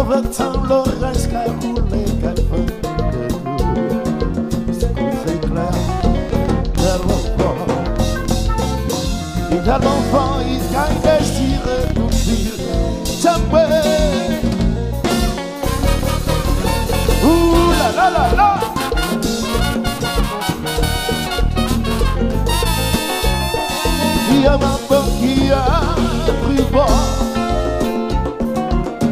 mauvais temps, l'orange qu'a coulé, qu'a fait de tout. C'est clair, il a l'enfant, il gagne désiré tout pire. Jamais. Ouh la la la la. Il y a ma peau qui a pris bord.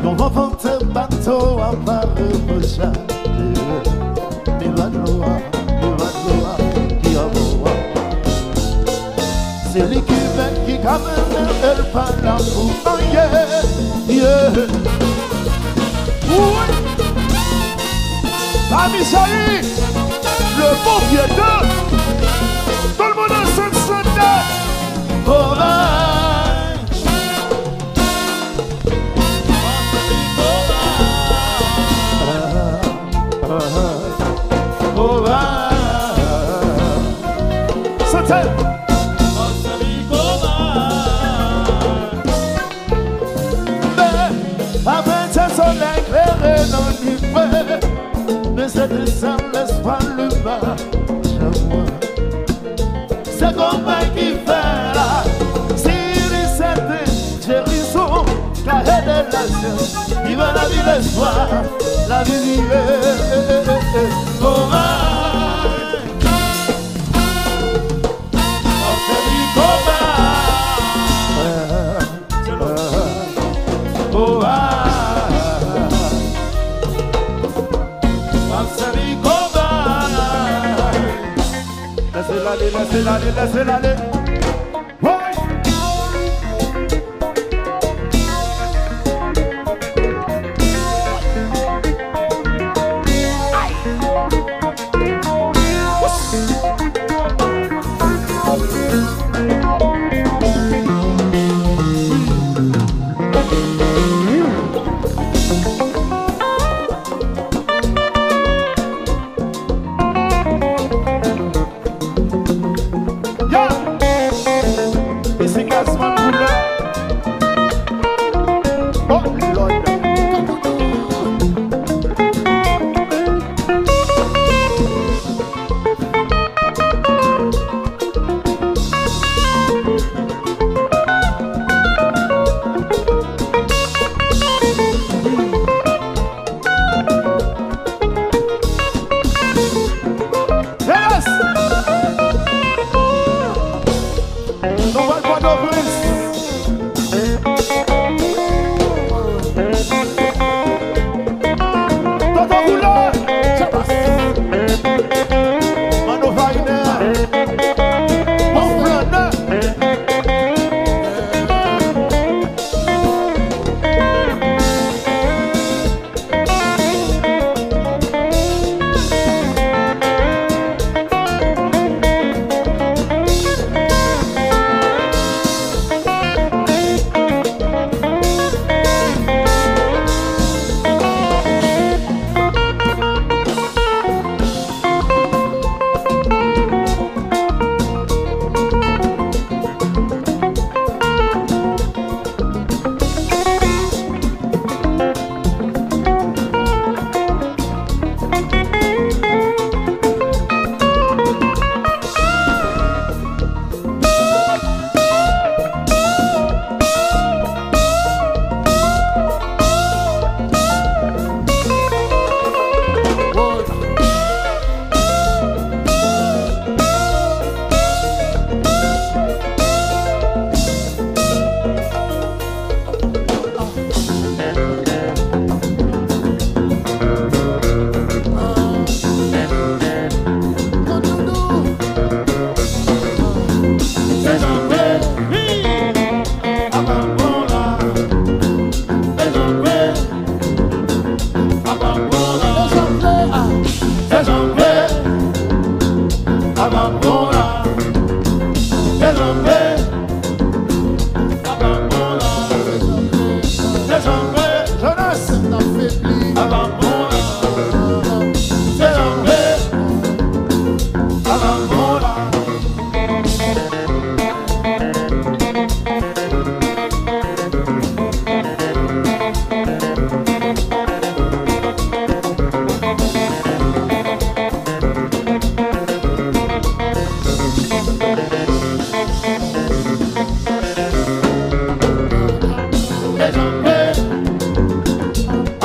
On va vendre un bateau à part le chat. Mais va loin, qui a beau. C'est l'équipe qui camène, elle parle la pour yeah. Oui. Ami Saïd, le bon vieux de tout le monde a cette soldate. Oh c'est ça l'espoir le bas chez moi. C'est comme qui fait là. Si il s'était guérison, carré de la science, il va la vie l'espoir, la vie comment on se dit comment laissez-la aller.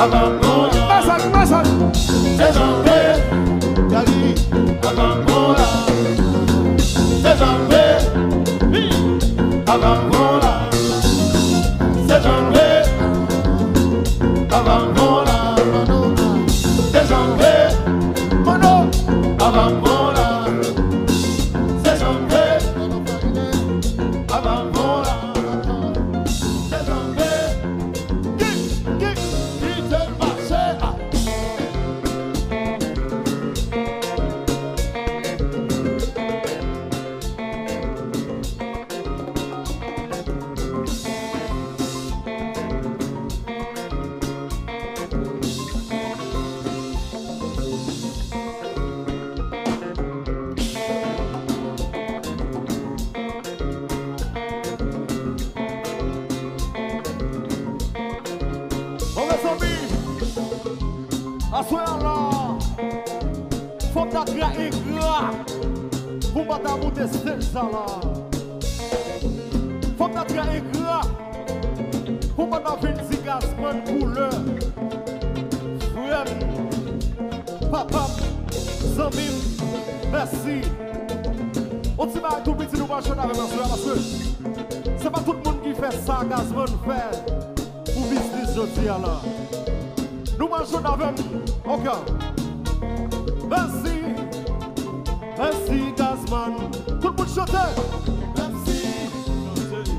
Abambola. Massa. C'est janvier. Yagi. Abambola. C'est janvier. Abambola. C'est janvier. Abambola. C'est janvier. Mono. Abambola. C'est janvier. Abambola. C'est janvier. Qui te marchait. Faut t'attraper gras pour pas t'amonter ça là. Faut t'attraper gras pour pas t'avoir une cigasman couleur. Frère, papa, Zamim, merci. On se bat tout petit nous marchons avec ma soeur parce que c'est pas tout le monde qui fait ça, Gazman fait pour business aujourd'hui là. Nous marchons avec ok. Merci, merci Gazman. Tout le monde chante.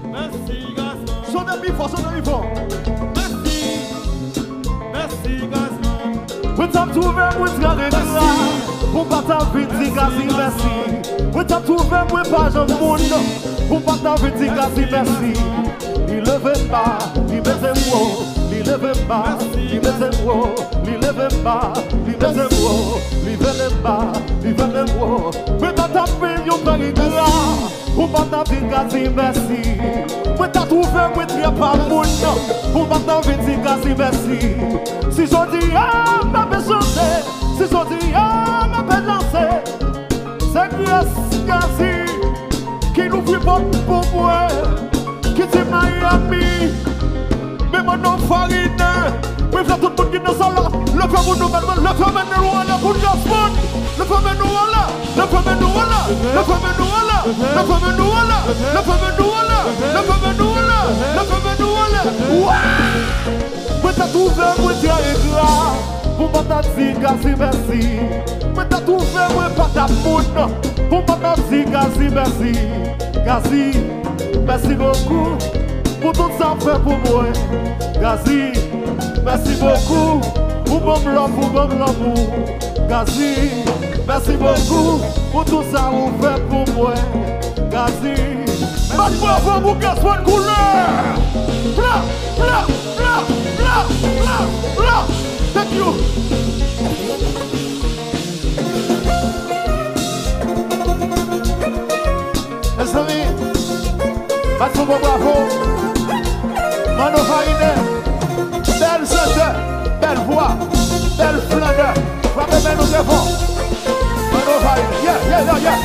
Merci Gazman. Chante fort. Merci Gazman. We t'as trouvé, we t'as réglé. Pour pas t'avoir dit Gazi, merci. We t'as trouvé, we pas j'en monde. Pour pas t'avoir dit Gazi, merci. Il levait pas, il mettait moi. Il levait pas, il mettait moi. Il levait pas, il mettait moi. Il venait moi. Mais t'as tapé, yon pas réglé. Pour pas t'avoir Gazi, merci. Mais t'as trouvé, we t'as pas monde. Pour pas t'avoir dit Gazi, merci. Si je dis, ah, m'a fait chanter. Si je dis, ah, m'a fait danser. C'est grâce Gazi qui nous fait pas pour moi. Qui c'est Miami. Mais mon nom farine. Mais tout le monde qui nous sort là. Le premier nous là. Le premier nous là pour Gaspard. Le premier nous là. Le premier nous là. Le premier nous là. Le premier nous là. Le premier nous là. Le premier nous là. Le premier nous là. Waouh. Mais t'as trouvé, moi t'as réglé. Pour pas t'as dit Gazi merci. Mais t'as trouvé, moi pas ta moune. Pour pas t'as dit Gazi merci. Gazi, merci beaucoup. Pour tout ça fait pour moi. Gazi, merci beaucoup. Pour bon l'amour. Gazi, merci beaucoup. Pour tout ça vous fait pour moi. Gazi, bravo pour Gaspard couleur. Bla. Thank you. Mes amis, battez vos bravo. Mano Farine, belle chanteur, belle voix, belle flaneur. Frappez nous devant. Mano Farine, yeah.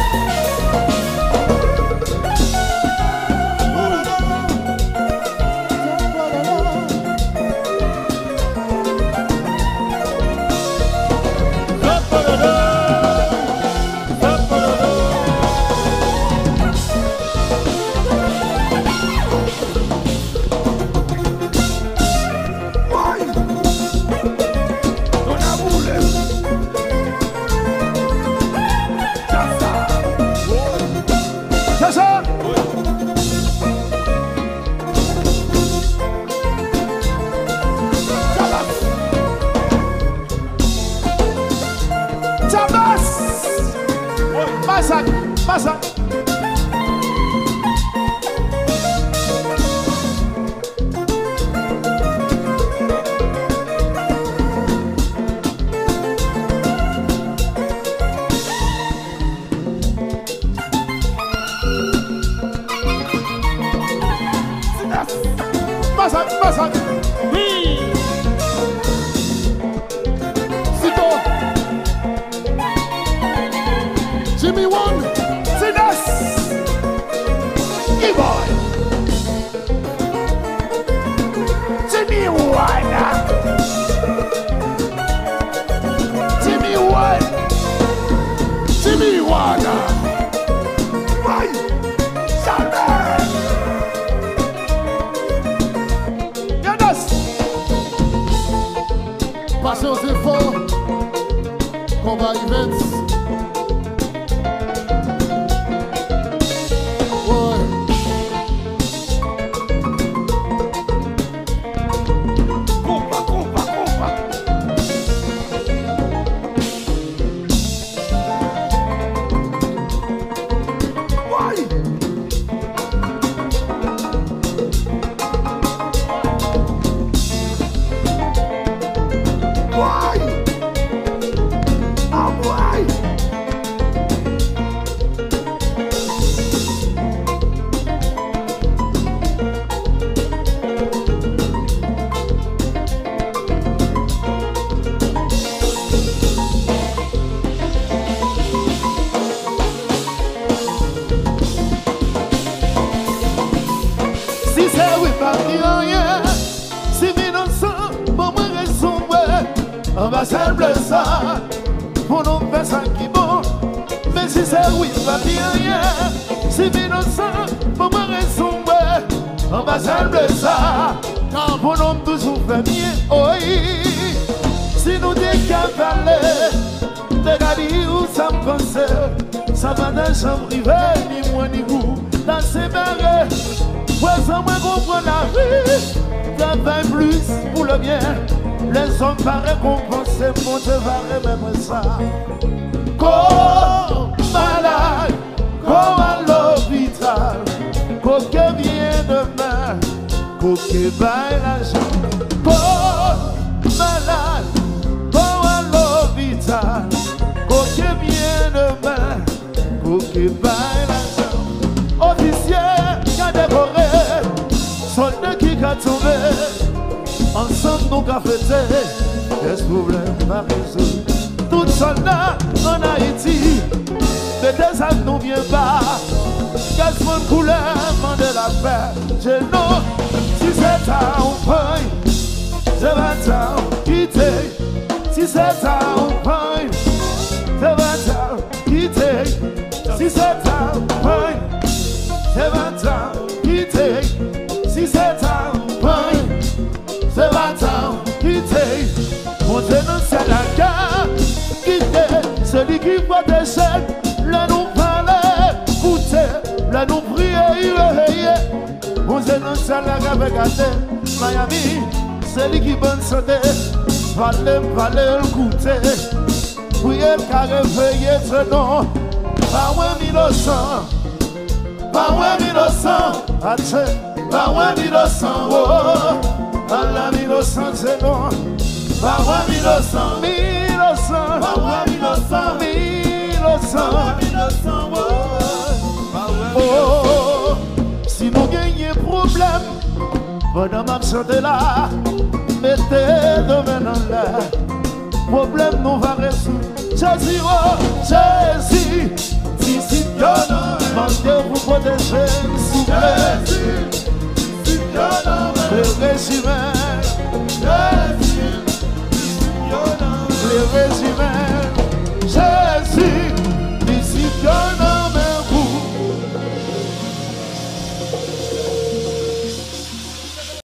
passer aux efforts. Combat Events. On va sembler ça pour nous faire ça qui bon. Mais si c'est oui, pas bien. Si innocent, pour moi raison, on va sembler ça pour nous toujours faire bien. Oui, si nous décapalons, regardez où ça me pense. Ça va dans la chambre privée, ni moi ni vous. Dans ces marais, voisin, moi comprends la vie. Travaille plus pour le bien. Les hommes pas récompensés, mon Dieu va même ça. Comme malade, comme à l'hôpital, coquet vient demain, coquet baille l'argent. Comme malade, comme à l'hôpital, coquet vient demain, coquet baille l'argent. Officier qui a décoré, soldat qui a tombé. Ensemble nous avons fêté, qu'est-ce problème pas résolu. Tout soldat en Haïti, mais des âmes nous viennent pas. Qu'est-ce qu'on couleur, de la paix. Je know, si c'est à un point, c'est pas ça quitter. Si c'est à un point, c'est pas ça quitter. Si c'est à un point, c'est pas ça quitter. Si c'est à un point. C'est bâtard qui t'est monté dans cette gare qui t'est celui qui protège là nous parler écouter là nous prier monté dans cette gare avec Miami celui qui bonne santé parler écouter prier qu'à réveiller ce nom pas moins innocent pas moins innocent pas moins innocent oh Allah innocent c'est non, pas moi innocent, pas moi innocent, oh, si nous gagnons problème, pendant ma santé là, mettez demain dans l'air, problème nous va résoudre. Jésus, oh Jésus, si demandez vous protéger, s'il vous plaît. Le régime